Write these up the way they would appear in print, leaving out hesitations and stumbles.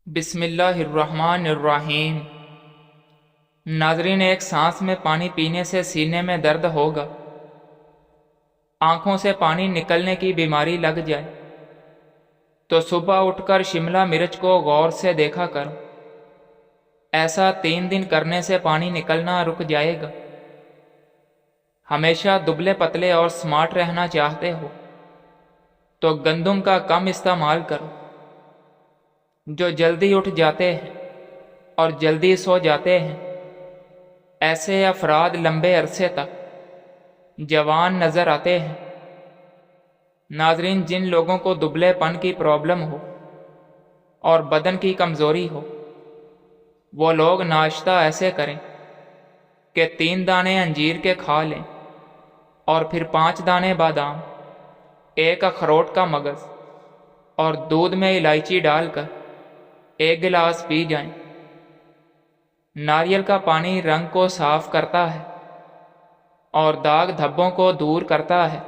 بسم اللہ الرحمن الرحیم۔ ناظرین، ایک سانس میں پانی پینے سے سینے میں درد ہوگا، آنکھوں سے پانی نکلنے کی بیماری لگ جائے تو صبح اٹھ کر شملہ مرچ کو غور سے دیکھا کرو۔ ایسا 3 دن کرنے سے پانی نکلنا رک جائے گا۔ ہمیشہ دبلے پتلے اور سمارٹ رہنا چاہتے ہو تو گندم کا کم استعمال کرو۔ جو جلدی اٹھ جاتے ہیں اور جلدی سو جاتے ہیں، ایسے افراد لمبے عرصے تک جوان نظر آتے ہیں۔ ناظرین، جن لوگوں کو دبلے پن کی پرابلم ہو اور بدن کی کمزوری ہو، وہ لوگ ناشتہ ایسے کریں کہ 3 دانے انجیر کے کھا لیں اور پھر 5 دانے بادام، 1 اخروٹ کا مغز اور دودھ میں الائچی ڈال کر 1 گلاس پی جائیں۔ ناریل کا پانی رنگ کو صاف کرتا ہے اور داغ دھبوں کو دور کرتا ہے۔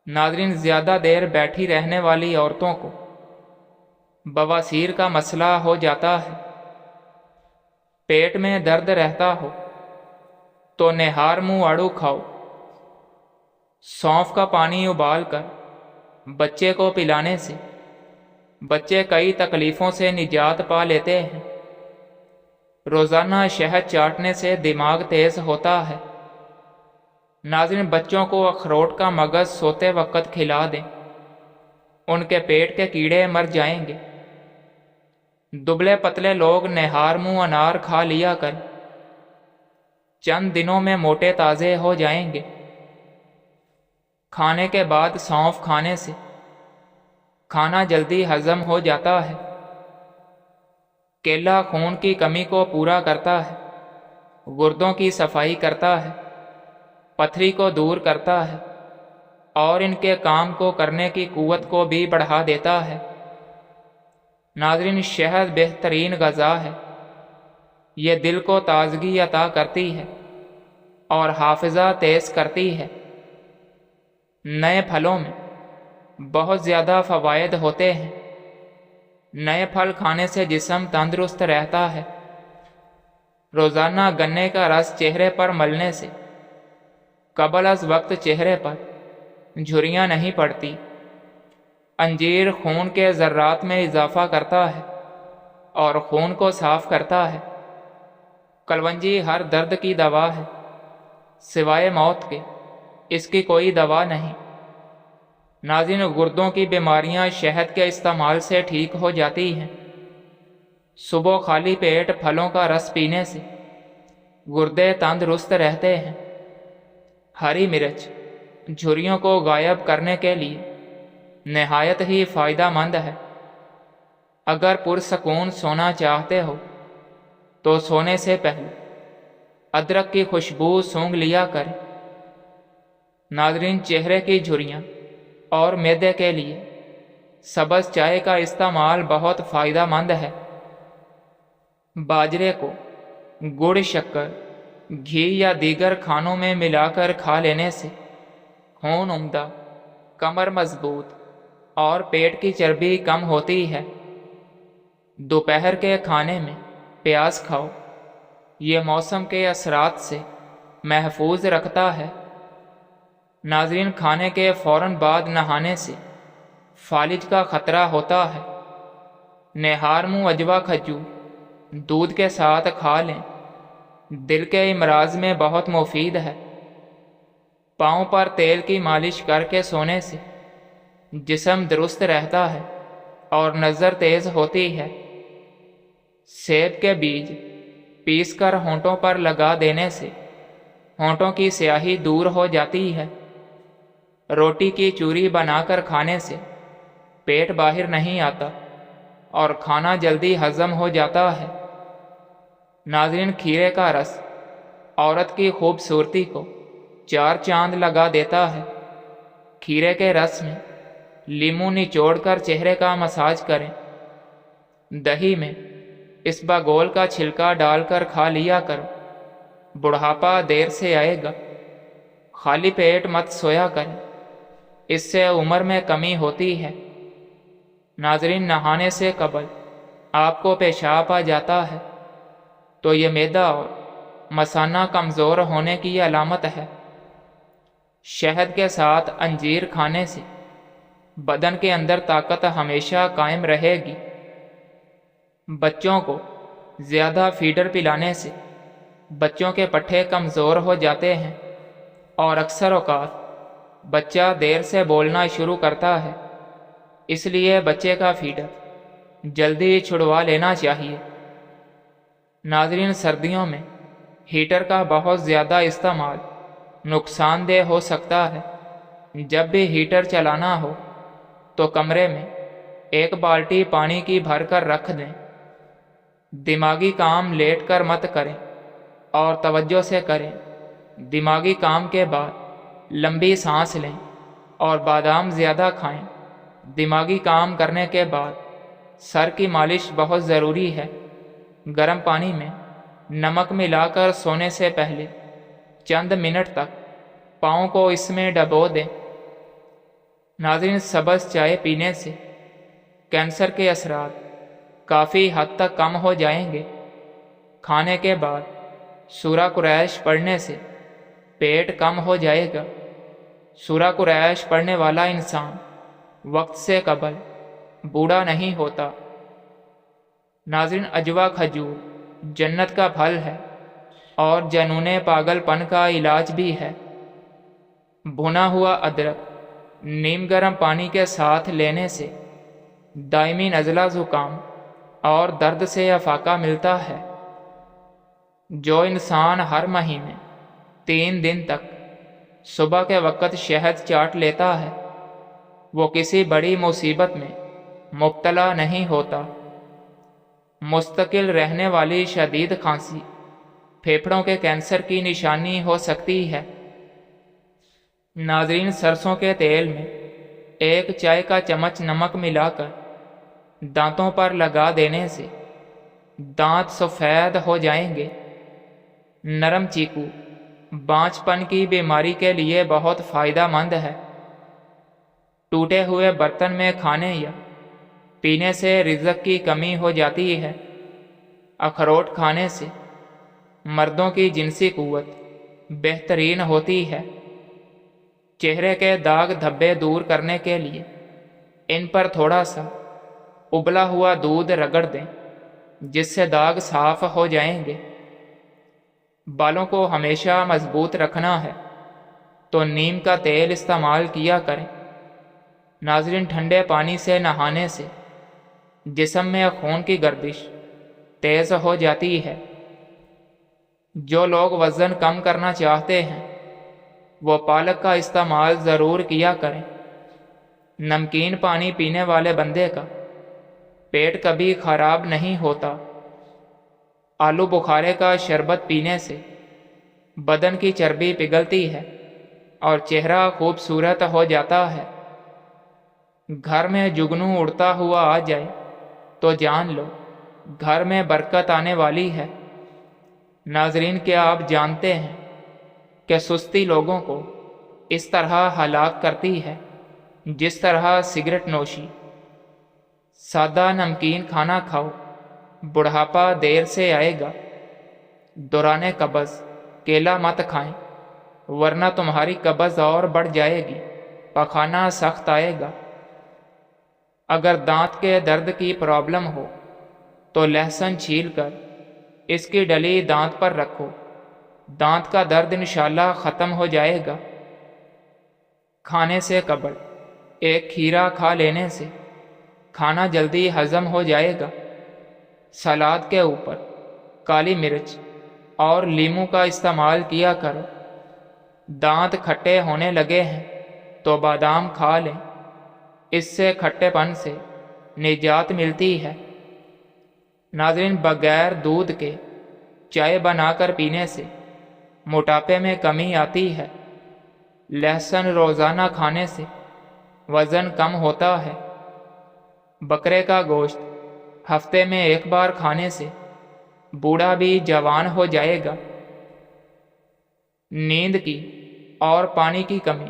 ناظرین، زیادہ دیر بیٹھی رہنے والی عورتوں کو بواسیر کا مسئلہ ہو جاتا ہے۔ پیٹ میں درد رہتا ہو تو نہار منہ آڑو کھاؤ۔ سونف کا پانی ابال کر بچے کو پلانے سے بچے کئی تکلیفوں سے نجات پا لیتے ہیں۔ روزانہ شہد چاٹنے سے دماغ تیز ہوتا ہے۔ ناظرین، بچوں کو اخروٹ کا مغز سوتے وقت کھلا دیں، ان کے پیٹ کے کیڑے مر جائیں گے۔ دبلے پتلے لوگ نہار منہ انار کھا لیا کریں، چند دنوں میں موٹے تازے ہو جائیں گے۔ کھانے کے بعد سونف کھانے سے کھانا جلدی ہضم ہو جاتا ہے۔ کیلا خون کی کمی کو پورا کرتا ہے، گردوں کی صفائی کرتا ہے، پتھری کو دور کرتا ہے اور ان کے کام کو کرنے کی قوت کو بھی بڑھا دیتا ہے۔ ناظرین، شہد بہترین غذا ہے۔ یہ دل کو تازگی عطا کرتی ہے اور حافظہ تیز کرتی ہے۔ نئے پھلوں میں بہت زیادہ فوائد ہوتے ہیں۔ نئے پھل کھانے سے جسم تندرست رہتا ہے۔ روزانہ گنے کا رس چہرے پر ملنے سے قبل از وقت چہرے پر جھریاں نہیں پڑتی۔ انجیر خون کے ذرات میں اضافہ کرتا ہے اور خون کو صاف کرتا ہے۔ کلونجی ہر درد کی دوا ہے، سوائے موت کے اس کی کوئی دوا نہیں۔ ناظرین، گردوں کی بیماریاں شہد کے استعمال سے ٹھیک ہو جاتی ہیں۔ صبح خالی پیٹ پھلوں کا رس پینے سے گردے تندرست رہتے ہیں۔ ہری مرچ جھریوں کو غائب کرنے کے لیے نہایت ہی فائدہ مند ہے۔ اگر پرسکون سونا چاہتے ہو تو سونے سے پہلے ادرک کی خوشبو سونگھ لیا کریں۔ ناظرین، چہرے کی جھریاں اور معدے کے لیے سبز چائے کا استعمال بہت فائدہ مند ہے۔ باجرے کو گڑ، شکر، گھی یا دیگر کھانوں میں ملا کر کھا لینے سے خون عمدہ، کمر مضبوط اور پیٹ کی چربی کم ہوتی ہے۔ دوپہر کے کھانے میں پیاز کھاؤ، یہ موسم کے اثرات سے محفوظ رکھتا ہے۔ ناظرین، کھانے کے فوراً بعد نہانے سے فالج کا خطرہ ہوتا ہے۔ نہار منہ عجوا کھجور دودھ کے ساتھ کھا لیں، دل کے امراض میں بہت مفید ہے۔ پاؤں پر تیل کی مالش کر کے سونے سے جسم درست رہتا ہے اور نظر تیز ہوتی ہے۔ سیب کے بیج پیس کر ہونٹوں پر لگا دینے سے ہونٹوں کی سیاہی دور ہو جاتی ہے۔ روٹی کی چوری بنا کر کھانے سے پیٹ باہر نہیں آتا اور کھانا جلدی ہضم ہو جاتا ہے۔ ناظرین، کھیرے کا رس عورت کی خوبصورتی کو 4 چاند لگا دیتا ہے۔ کھیرے کے رس میں لیموں نچوڑ کر چہرے کا مساج کریں۔ دہی میں اسبگول کا چھلکا ڈال کر کھا لیا کرو، بڑھاپا دیر سے آئے گا۔ خالی پیٹ مت سویا کریں، اس سے عمر میں کمی ہوتی ہے۔ ناظرین، نہانے سے قبل آپ کو پیشاب آ جاتا ہے تو یہ معدہ اور مثانہ کمزور ہونے کی علامت ہے۔ شہد کے ساتھ انجیر کھانے سے بدن کے اندر طاقت ہمیشہ قائم رہے گی۔ بچوں کو زیادہ فیڈر پلانے سے بچوں کے پٹھے کمزور ہو جاتے ہیں اور اکثر اوقات بچہ دیر سے بولنا شروع کرتا ہے، اس لیے بچے کا فیڈر جلدی چھڑوا لینا چاہیے۔ ناظرین، سردیوں میں ہیٹر کا بہت زیادہ استعمال نقصان دہ ہو سکتا ہے۔ جب بھی ہیٹر چلانا ہو تو کمرے میں ایک بالٹی پانی کی بھر کر رکھ دیں۔ دماغی کام لیٹ کر مت کریں اور توجہ سے کریں۔ دماغی کام کے بعد لمبی سانس لیں اور بادام زیادہ کھائیں۔ دماغی کام کرنے کے بعد سر کی مالش بہت ضروری ہے۔ گرم پانی میں نمک ملا کر سونے سے پہلے چند منٹ تک پاؤں کو اس میں ڈبو دیں۔ ناظرین، سبز چائے پینے سے کینسر کے اثرات کافی حد تک کم ہو جائیں گے۔ کھانے کے بعد سورہ قریش پڑھنے سے پیٹ کم ہو جائے گا۔ سورہ قریش پڑھنے والا انسان وقت سے قبل بوڑھا نہیں ہوتا۔ ناظرین، اجوا کھجور جنت کا پھل ہے اور جنون پاگل پن کا علاج بھی ہے۔ بھنا ہوا ادرک نیم گرم پانی کے ساتھ لینے سے دائمی نزلہ زکام اور درد سے افاقہ ملتا ہے۔ جو انسان ہر مہینے 3 دن تک صبح کے وقت شہد چاٹ لیتا ہے وہ کسی بڑی مصیبت میں مبتلا نہیں ہوتا۔ مستقل رہنے والی شدید کھانسی پھیپھڑوں کے کینسر کی نشانی ہو سکتی ہے۔ ناظرین، سرسوں کے تیل میں 1 چائے کا چمچ نمک ملا کر دانتوں پر لگا دینے سے دانت سفید ہو جائیں گے۔ نرم چیکو بانجھ پن کی بیماری کے لیے بہت فائدہ مند ہے۔ ٹوٹے ہوئے برتن میں کھانے یا پینے سے رزق کی کمی ہو جاتی ہے۔ اخروٹ کھانے سے مردوں کی جنسی قوت بہترین ہوتی ہے۔ چہرے کے داغ دھبے دور کرنے کے لیے ان پر تھوڑا سا ابلا ہوا دودھ رگڑ دیں جس سے داغ صاف ہو جائیں گے۔ بالوں کو ہمیشہ مضبوط رکھنا ہے تو نیم کا تیل استعمال کیا کریں۔ ناظرین، ٹھنڈے پانی سے نہانے سے جسم میں خون کی گردش تیز ہو جاتی ہے۔ جو لوگ وزن کم کرنا چاہتے ہیں وہ پالک کا استعمال ضرور کیا کریں۔ نمکین پانی پینے والے بندے کا پیٹ کبھی خراب نہیں ہوتا۔ آلو بخارے کا شربت پینے سے بدن کی چربی پگھلتی ہے اور چہرہ خوبصورت ہو جاتا ہے۔ گھر میں جگنو اڑتا ہوا آ جائے تو جان لو گھر میں برکت آنے والی ہے۔ ناظرین، کیا آپ جانتے ہیں کہ سستی لوگوں کو اس طرح ہلاک کرتی ہے جس طرح سگریٹ نوشی؟ سادہ نمکین کھانا کھاؤ، بڑھاپا دیر سے آئے گا۔ دوران قبض کیلا مت کھائیں ورنہ تمہاری قبض اور بڑھ جائے گی، پخانہ سخت آئے گا۔ اگر دانت کے درد کی پرابلم ہو تو لہسن چھیل کر اس کی ڈلی دانت پر رکھو، دانت کا درد انشاءاللہ ختم ہو جائے گا۔ کھانے سے قبل 1 کھیرا کھا لینے سے کھانا جلدی ہضم ہو جائے گا۔ سلاد کے اوپر کالی مرچ اور لیموں کا استعمال کیا کرو۔ دانت کھٹے ہونے لگے ہیں تو بادام کھا لیں، اس سے کھٹے پن سے نجات ملتی ہے۔ ناظرین، بغیر دودھ کے چائے بنا کر پینے سے موٹاپے میں کمی آتی ہے۔ لہسن روزانہ کھانے سے وزن کم ہوتا ہے۔ بکرے کا گوشت ہفتے میں 1 بار کھانے سے بوڑھا بھی جوان ہو جائے گا۔ نیند کی اور پانی کی کمی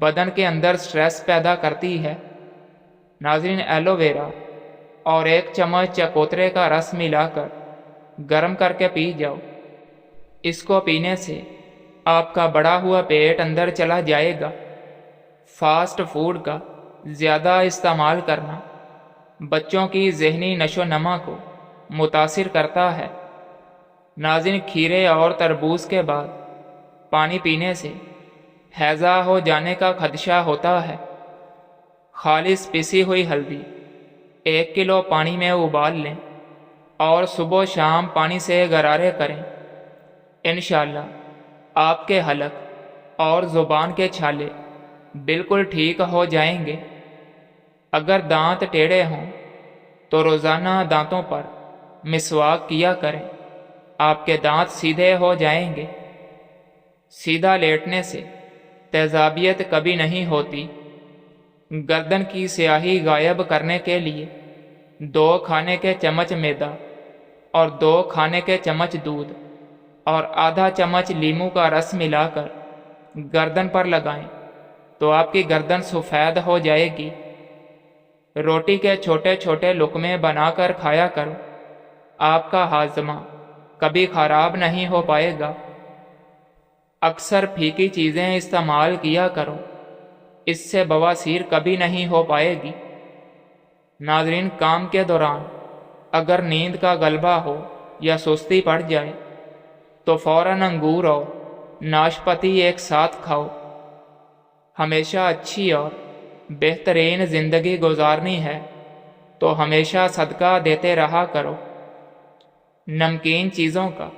بدن کے اندر سٹریس پیدا کرتی ہے۔ ناظرین، ایلو ویرا اور 1 چمچ چکوترے کا رس ملا کر گرم کر کے پی جاؤ۔ اس کو پینے سے آپ کا بڑا ہوا پیٹ اندر چلا جائے گا۔ فاسٹ فوڈ کا زیادہ استعمال کرنا بچوں کی ذہنی نشو و نما کو متاثر کرتا ہے۔ ناظرین، کھیرے اور تربوز کے بعد پانی پینے سے ہیضہ ہو جانے کا خدشہ ہوتا ہے۔ خالص پسی ہوئی ہلدی 1 کلو پانی میں ابال لیں اور صبح و شام پانی سے غرارے کریں۔ انشاءاللہ آپ کے حلق اور زبان کے چھالے بالکل ٹھیک ہو جائیں گے۔ اگر دانت ٹیڑھے ہوں تو روزانہ دانتوں پر مسواک کیا کریں، آپ کے دانت سیدھے ہو جائیں گے۔ سیدھا لیٹنے سے تیزابیت کبھی نہیں ہوتی۔ گردن کی سیاہی غائب کرنے کے لیے 2 کھانے کے چمچ میدا اور 2 کھانے کے چمچ دودھ اور آدھا چمچ لیموں کا رس ملا کر گردن پر لگائیں تو آپ کی گردن سفید ہو جائے گی۔ روٹی کے چھوٹے چھوٹے لقمے بنا کر کھایا کرو، آپ کا ہاضمہ کبھی خراب نہیں ہو پائے گا۔ اکثر پھیکی چیزیں استعمال کیا کرو، اس سے بواسیر کبھی نہیں ہو پائے گی۔ ناظرین، کام کے دوران اگر نیند کا غلبہ ہو یا سستی پڑ جائے تو فوراً انگور اور ناشپاتی ایک ساتھ کھاؤ۔ ہمیشہ اچھی اور بہترین زندگی گزارنی ہے تو ہمیشہ صدقہ دیتے رہا کرو۔ نمکین چیزوں کا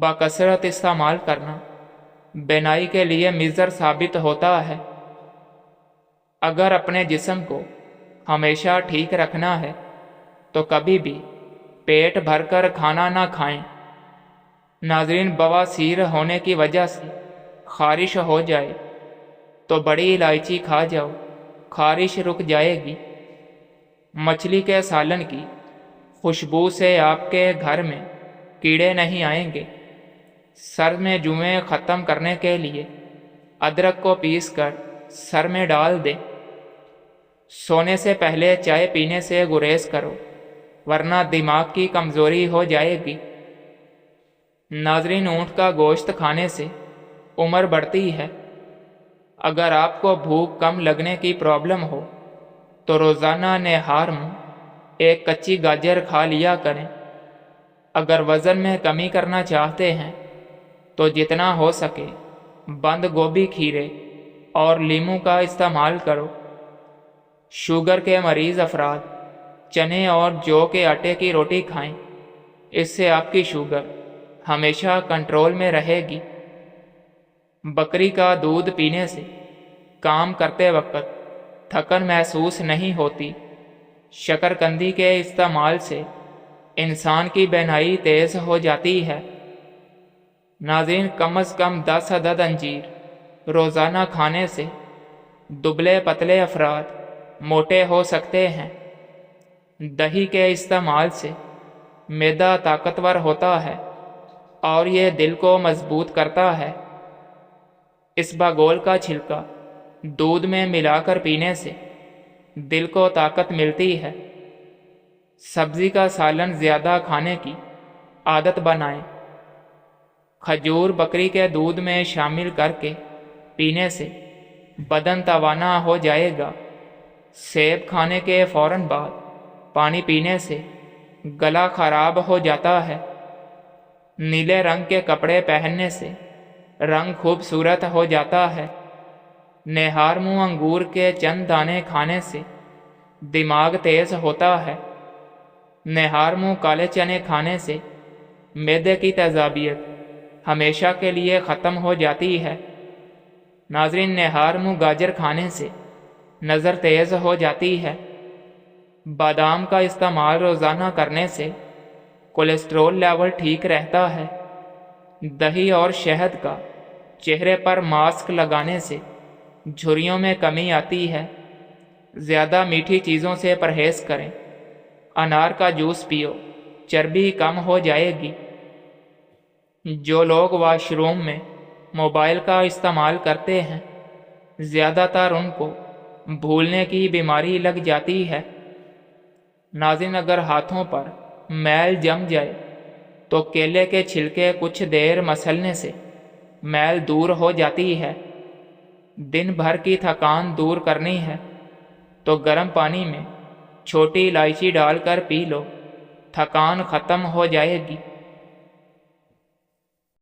بکثرت استعمال کرنا بینائی کے لیے مضر ثابت ہوتا ہے۔ اگر اپنے جسم کو ہمیشہ ٹھیک رکھنا ہے تو کبھی بھی پیٹ بھر کر کھانا نہ کھائیں۔ ناظرین، بواسیر ہونے کی وجہ سے خارش ہو جائے تو بڑی الائچی کھا جاؤ، خارش رک جائے گی۔ مچھلی کے سالن کی خوشبو سے آپ کے گھر میں کیڑے نہیں آئیں گے۔ سر میں جوئیں ختم کرنے کے لیے ادرک کو پیس کر سر میں ڈال دیں۔ سونے سے پہلے چائے پینے سے گریز کرو ورنہ دماغ کی کمزوری ہو جائے گی۔ ناظرین، اونٹ کا گوشت کھانے سے عمر بڑھتی ہے۔ اگر آپ کو بھوک کم لگنے کی پرابلم ہو تو روزانہ نہار منہ 1 کچی گاجر کھا لیا کریں۔ اگر وزن میں کمی کرنا چاہتے ہیں تو جتنا ہو سکے بند گوبھی، کھیرے اور لیموں کا استعمال کرو۔ شوگر کے مریض افراد چنے اور جو کے آٹے کی روٹی کھائیں، اس سے آپ کی شوگر ہمیشہ کنٹرول میں رہے گی۔ بکری کا دودھ پینے سے کام کرتے وقت تھکن محسوس نہیں ہوتی۔ شکرکندی کے استعمال سے انسان کی بینائی تیز ہو جاتی ہے۔ ناظرین، کم از کم 10 عدد انجیر روزانہ کھانے سے دبلے پتلے افراد موٹے ہو سکتے ہیں۔ دہی کے استعمال سے معدہ طاقتور ہوتا ہے اور یہ دل کو مضبوط کرتا ہے۔ اسباگول کا چھلکا دودھ میں ملا کر پینے سے دل کو طاقت ملتی ہے۔ سبزی کا سالن زیادہ کھانے کی عادت بنائیں۔ کھجور بکری کے دودھ میں شامل کر کے پینے سے بدن توانا ہو جائے گا۔ سیب کھانے کے فوراً بعد پانی پینے سے گلا خراب ہو جاتا ہے۔ نیلے رنگ کے کپڑے پہننے سے رنگ خوبصورت ہو جاتا ہے۔ نہار منہ انگور کے چند دانے کھانے سے دماغ تیز ہوتا ہے۔ نہار منہ کالے چنے کھانے سے معدے کی تیزابیت ہمیشہ کے لیے ختم ہو جاتی ہے۔ ناظرین، نہار منہ گاجر کھانے سے نظر تیز ہو جاتی ہے۔ بادام کا استعمال روزانہ کرنے سے کولیسٹرول لیول ٹھیک رہتا ہے۔ دہی اور شہد کا چہرے پر ماسک لگانے سے جھریوں میں کمی آتی ہے۔ زیادہ میٹھی چیزوں سے پرہیز کریں۔ انار کا جوس پیو، چربی کم ہو جائے گی۔ جو لوگ واش روم میں موبائل کا استعمال کرتے ہیں، زیادہ تر ان کو بھولنے کی بیماری لگ جاتی ہے۔ ناظرین، اگر ہاتھوں پر میل جم جائے تو کیلے کے چھلکے کچھ دیر مسلنے سے میل دور ہو جاتی ہے۔ دن بھر کی تھکان دور کرنی ہے تو گرم پانی میں چھوٹی الائچی ڈال کر پی لو، تھکان ختم ہو جائے گی۔